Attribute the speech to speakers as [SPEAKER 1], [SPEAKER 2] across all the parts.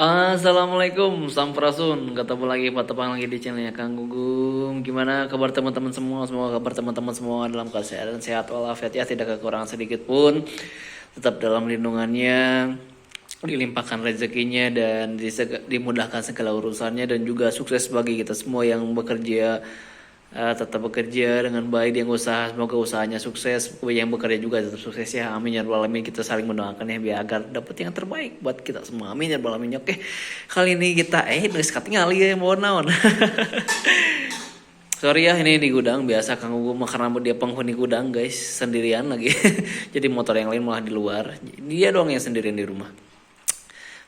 [SPEAKER 1] Assalamualaikum, Sampurasun. Ketemu lagi, bertepang lagi di channelnya Kang Gugum. Gimana kabar teman-teman semua? Semoga kabar teman-teman semua dalam keadaan sehat walafiat ya, tidak kekurangan sedikit pun. Tetap dalam lindungannya, dilimpahkan rezekinya dan dimudahkan segala urusannya dan juga sukses bagi kita semua yang bekerja, tetap bekerja dengan baik, yang usaha semoga usahanya sukses, yang bekerja juga tetap sukses ya, amin ya rabbal alamin. Kita saling mendoakan ya biar agar dapat yang terbaik buat kita semua, amin ya rabbal alamin. Oke, kali ini kita nulis katingali ya, mau naon. Sorry ya, ini di gudang biasa Kang Gugum karena dia penghuni gudang guys, sendirian lagi. Jadi motor yang lain malah di luar, dia doang yang sendirian di rumah.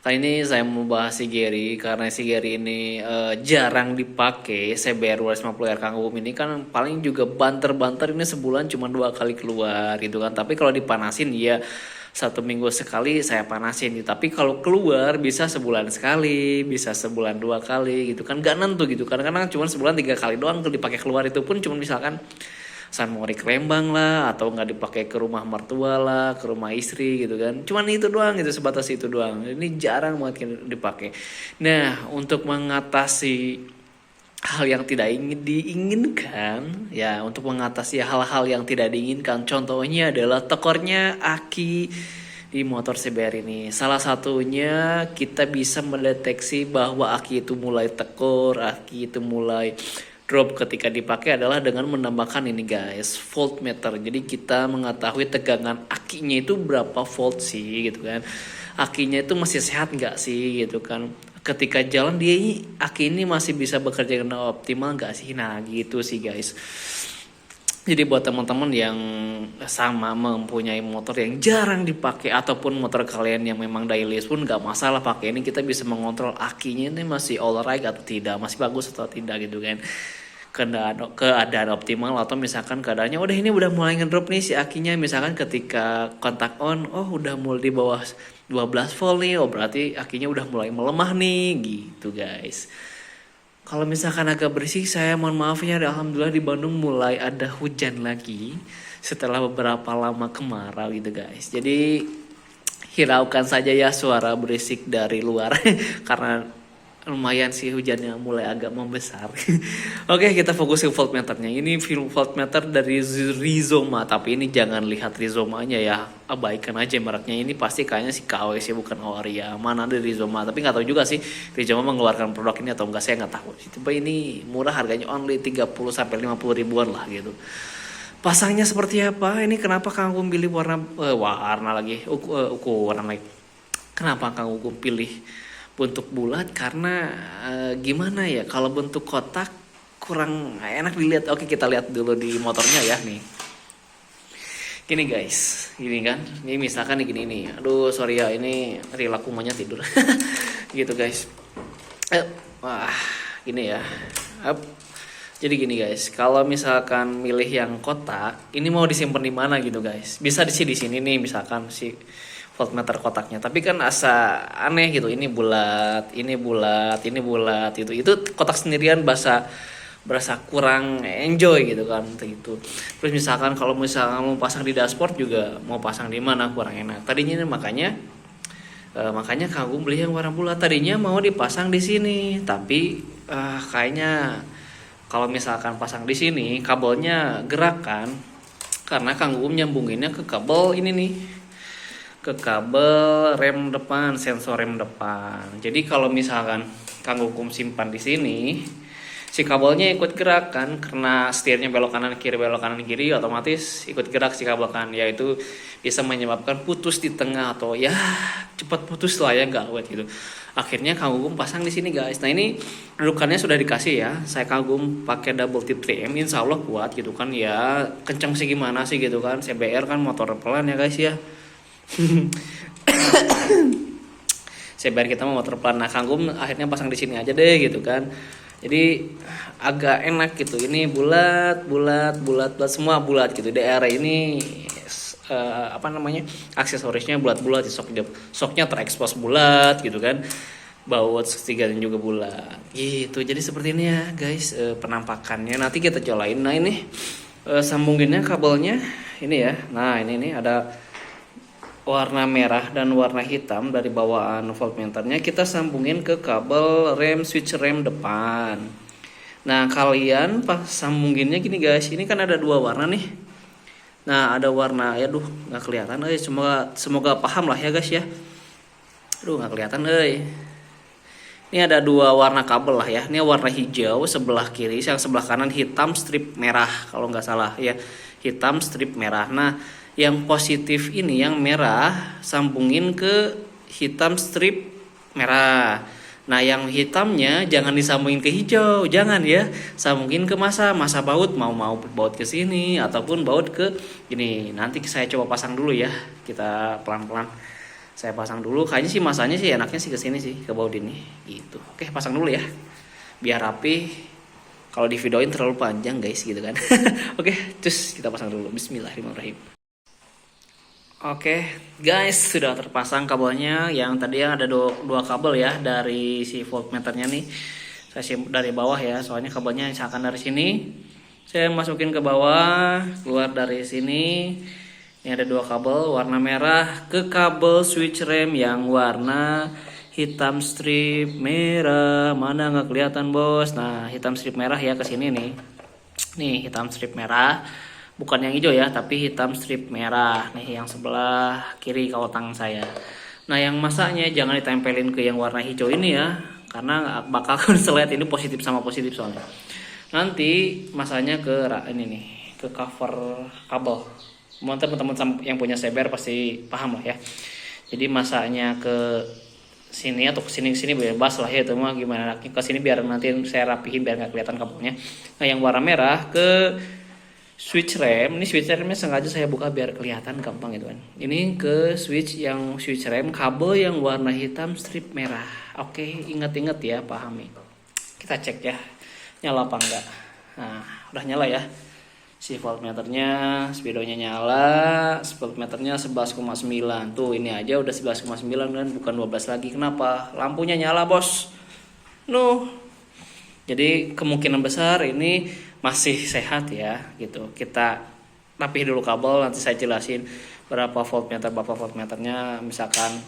[SPEAKER 1] Kali ini saya mau bahas si Gary karena si Gary ini jarang dipakai. CBR 250R Kang Gugum ini kan paling juga banter-banter, ini sebulan cuma 2 kali keluar gitu kan. Tapi kalau dipanasin ya 1 minggu sekali saya panasin gitu. Tapi kalau keluar bisa sebulan sekali, bisa sebulan 2 kali gitu kan. Gak nentu gitu. Kadang-kadang cuma sebulan 3 kali doang kalau dipakai keluar, itu pun cuma misalkan San Mori ke Lembang lah, atau nggak dipakai ke rumah mertua lah, ke rumah istri gitu kan. Cuman itu doang gitu, sebatas itu doang. Ini jarang banget dipakai. Nah, untuk mengatasi hal yang tidak ingin diinginkan ya, untuk mengatasi hal-hal yang tidak diinginkan, contohnya adalah tekornya aki di motor CBR ini. Salah satunya kita bisa mendeteksi bahwa aki itu mulai tekor, aki itu mulai drop ketika dipakai adalah dengan menambahkan ini guys, voltmeter. Jadi kita mengetahui tegangan akinya itu berapa volt sih gitu kan. Akinya itu masih sehat nggak sih gitu kan. Ketika jalan dia aki ini masih bisa bekerja dengan optimal nggak sih. Nah gitu sih guys. Jadi buat teman-teman yang sama mempunyai motor yang jarang dipakai ataupun motor kalian yang memang daily use pun nggak masalah pakai ini, kita bisa mengontrol akinya ini masih alright atau tidak, masih bagus atau tidak gitu kan. Keadaan optimal atau misalkan keadaannya udah ini udah mulai ngedrop nih si akinya, misalkan ketika kontak on udah mulai di bawah 12 volt nih, berarti akinya udah mulai melemah nih gitu guys. Kalau misalkan agak berisik saya mohon maaf ya, alhamdulillah di Bandung mulai ada hujan lagi setelah beberapa lama kemarau gitu guys. Jadi hiraukan saja ya suara berisik dari luar karena lumayan sih hujannya mulai agak membesar. Oke, kita fokus ke voltmeternya. Ini voltmeter dari Rizoma, tapi ini jangan lihat Rizomanya ya, abaikan aja mereknya. Ini pasti kayaknya si KW sih, bukan Oria. Mana ada Rizoma, tapi nggak tahu juga sih Rizoma mengeluarkan produk ini atau enggak, saya nggak tahu. Tapi ini murah, harganya only 30-50 ribuan lah gitu. Pasangnya seperti apa? Ini kenapa Kang Gugum pilih warna lagi, ukuran lagi. Kenapa Kang Gugum pilih bentuk bulat? Karena gimana ya, kalau bentuk kotak kurang enak dilihat. Oke, kita lihat dulu di motornya ya nih. Gini guys, gini kan, ini misalkan nih gini nih. Aduh sorry ya, ini perilaku maunya tidur. Gitu guys. Wah gini ya. Jadi gini guys, kalau misalkan milih yang kotak, ini mau disimpan di mana gitu guys? Bisa di sini nih misalkan si voltmeter kotaknya, tapi kan asa aneh gitu, ini bulat, ini bulat, ini bulat, itu kotak sendirian berasa kurang enjoy gitu kan gitu. Terus misalkan kalau misalkan mau pasang di dashboard juga, mau pasang di mana kurang enak. Tadinya makanya Kang Gugum beli yang warna bulat, tadinya mau dipasang di sini, tapi kayaknya kalau misalkan pasang di sini kabelnya gerak kan, karena Kang Gugum nyambunginnya ke kabel ini nih, ke kabel rem depan, sensor rem depan. Jadi kalau misalkan Kang Gugum simpan di sini, si kabelnya ikut gerak kan, karena setirnya belok kanan kiri, otomatis ikut gerak si kabel kan, yaitu bisa menyebabkan putus di tengah atau ya cepat putus lah ya, nggak awet gitu. Akhirnya Kang Gugum pasang di sini guys. Nah ini dudukannya sudah dikasih ya, saya Kang Gugum pakai double tip 3M, insya Allah kuat gitu kan ya. Kencang sih gimana sih gitu kan, CBR kan motor pelan ya guys ya. CBR kita mau motor pelan. Nah Kang Gugum akhirnya pasang di sini aja deh gitu kan. Jadi agak enak gitu. Ini bulat semua bulat gitu. Daerah ini aksesorisnya bulat-bulat, soknya terekspos bulat gitu kan. Baut setiganya juga bulat gitu. Jadi seperti ini ya guys penampakannya. Nanti kita colain. Nah ini sambunginnya kabelnya ini ya. Nah ini ada warna merah dan warna hitam dari bawaan voltmeternya kita sambungin ke kabel rem switch rem depan. Nah kalian pas sambunginnya gini guys, ini kan ada dua warna nih. Nah ada warna, ya duh nggak kelihatan, semoga paham lah ya guys ya. Aduh nggak kelihatan Ini ada dua warna kabel lah ya. Ini warna hijau sebelah kiri, yang sebelah kanan hitam strip merah kalau nggak salah ya. Hitam strip merah. Nah, yang positif ini yang merah sambungin ke hitam strip merah. Nah, yang hitamnya jangan disambungin ke hijau, jangan ya. Sambungin ke masa baut, mau baut ke sini ataupun baut ke gini. Nanti saya coba pasang dulu ya. Kita pelan-pelan. Saya pasang dulu, kayaknya sih masanya sih enaknya sih ke sini sih, ke baut ini gitu. Oke, pasang dulu ya. Biar rapi. Kalau di videoin terlalu panjang guys gitu kan. Oke, terus kita pasang dulu. Bismillahirrahmanirrahim. Oke, guys, sudah terpasang kabelnya. Yang tadi ada dua kabel ya dari si voltmeternya nih. Saya dari bawah ya, soalnya kabelnya misalkan dari sini. Saya masukin ke bawah, keluar dari sini. Ini ada dua kabel warna merah ke kabel switch rem yang warna hitam strip merah. Mana nggak kelihatan bos? Nah hitam strip merah ya ke sini nih. Nih hitam strip merah, bukan yang hijau ya, tapi hitam strip merah. Nih yang sebelah kiri kalau tangan saya. Nah yang masanya jangan ditempelin ke yang warna hijau ini ya, karena bakal konslet ini positif sama positif soalnya. Nanti masanya ke ini nih, ke cover kabel. Teman-teman yang punya seber pasti paham lah ya. Jadi masanya ke sini atau ke sini bebas lah ya, itu mah gimana ke sini biar nanti saya rapihin biar nggak kelihatan kabelnya. Nah yang warna merah ke switch rem. Ini switch remnya sengaja saya buka biar kelihatan gampang gitu kan. Ini ke switch rem kabel yang warna hitam strip merah. Oke, ingat-ingat ya, pahami. Kita cek ya nyala apa enggak. Nah udah nyala ya. Si voltmeternya, speedonya nyala, voltmeternya 11,9. Tuh ini aja udah 11,9 kan, bukan 12 lagi. Kenapa? Lampunya nyala bos. Jadi kemungkinan besar ini masih sehat ya gitu. Kita rapih dulu kabel, nanti saya jelasin berapa voltmeternya. Misalkan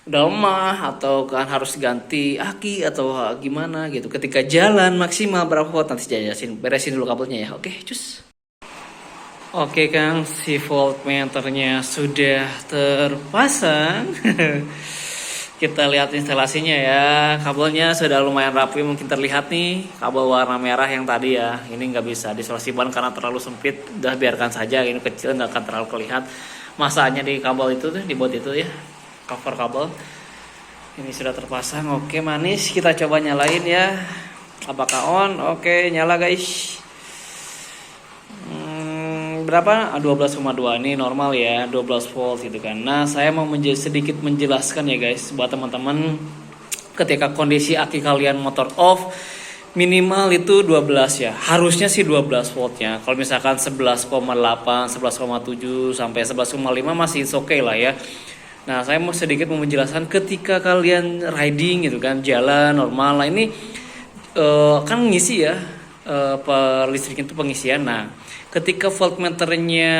[SPEAKER 1] udah lemah atau kan harus ganti aki atau gimana gitu. Ketika jalan maksimal berapa volt nanti saya jelasin. Beresin dulu kabelnya ya. Oke, cus. Oke Kang, si voltmeternya sudah terpasang. Kita lihat instalasinya ya. Kabelnya sudah lumayan rapi, mungkin terlihat nih kabel warna merah yang tadi ya. Ini nggak bisa diisolasi ban karena terlalu sempit. Udah biarkan saja, ini kecil nggak akan terlalu kelihatan. Masanya di kabel itu tuh, di baut itu ya, cover kabel. Ini sudah terpasang. Oke manis, kita coba nyalain ya. Apakah on? Oke nyala guys. Berapa? 12,2 ini normal ya, 12 volt gitu kan. Nah saya mau sedikit menjelaskan ya guys buat teman-teman, ketika kondisi aki kalian motor off minimal itu 12 ya, harusnya sih 12 voltnya. Kalau misalkan 11,8, 11,7 sampai 11,5 masih oke lah ya. Nah saya mau sedikit menjelaskan ketika kalian riding gitu kan, jalan normal. Nah ini kan ngisi ya, per listrik itu pengisian. Nah ketika voltmeternya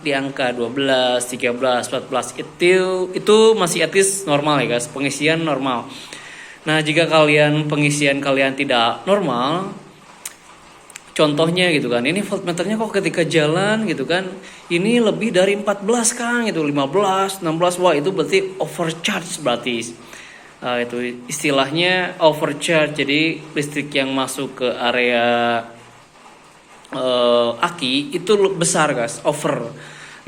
[SPEAKER 1] di angka 12, 13, 14 itu masih etis normal ya guys, pengisian normal. Nah jika pengisian kalian tidak normal, contohnya gitu kan, ini voltmeternya kok ketika jalan gitu kan, ini lebih dari 14 kan gitu, 15, 16, wah itu berarti overcharge berarti. Itu istilahnya overcharge, jadi listrik yang masuk ke area aki itu besar guys, over.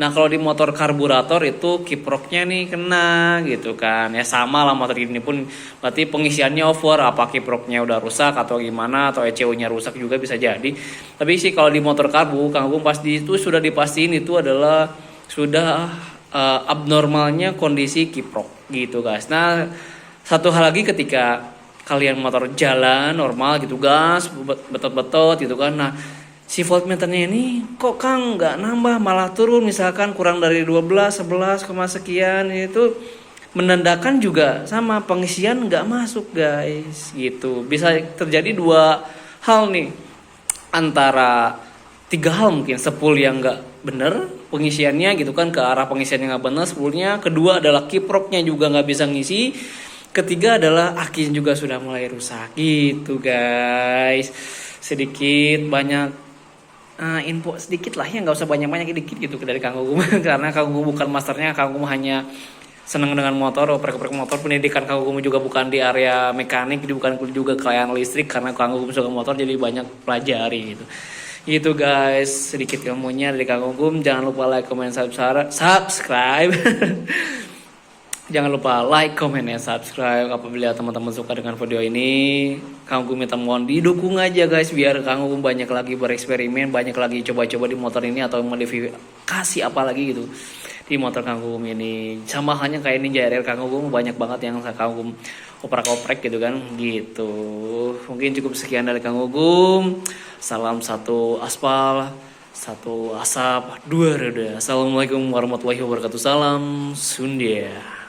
[SPEAKER 1] Nah kalau di motor karburator itu kiproknya nih kena gitu kan ya, sama lah motor ini pun berarti pengisiannya over, apa kiproknya udah rusak atau gimana, atau ECU-nya rusak juga bisa jadi. Tapi sih kalau di motor karbu, Kang Agung pasti itu sudah dipastiin itu adalah sudah abnormalnya kondisi kiprok gitu guys. Nah satu hal lagi, ketika kalian motor jalan normal gitu gas betot-betot gitu kan, nah si voltmeternya ini kok Kang nggak nambah malah turun, misalkan kurang dari 12, 11, sekian, itu menandakan juga sama pengisian nggak masuk guys gitu. Bisa terjadi dua hal nih, antara tiga hal mungkin, sepul yang bener pengisiannya gitu kan, ke arah pengisiannya nggak bener spoolnya. Kedua adalah kiproknya juga nggak bisa ngisi. Ketiga adalah akinya juga sudah mulai rusak gitu guys. Sedikit banyak info sedikit lah ya, nggak usah banyak-banyak, dikit gitu dari Kang Gugum. Karena Kang Gugum bukan masternya, Kang Gugum hanya senang dengan motor, oprek-oprek motor. Pendidikan Kang Gugum juga bukan di area mekanik, jadi bukan juga klien listrik, karena Kang Gugum suka motor jadi banyak pelajari gitu. Gitu guys, sedikit ilmunya dari Kang Gugum. Jangan lupa like, comment, subscribe. Jangan lupa like, comment, dan subscribe. Apabila teman-teman suka dengan video ini, Kang Gugum minta mohon didukung aja guys, biar Kang Gugum banyak lagi bereksperimen, banyak lagi coba-coba di motor ini, atau modifikasi apa lagi gitu di motor Kang Gugum ini. Sama halnya kayak Ninja RR Kang Gugum, banyak banget yang Kang Gugum oprek-oprek gitu kan gitu. Mungkin cukup sekian dari Kang Gugum. Salam satu aspal, satu asap, dua roda. Assalamualaikum warahmatullahi wabarakatuh. Salam Sunda.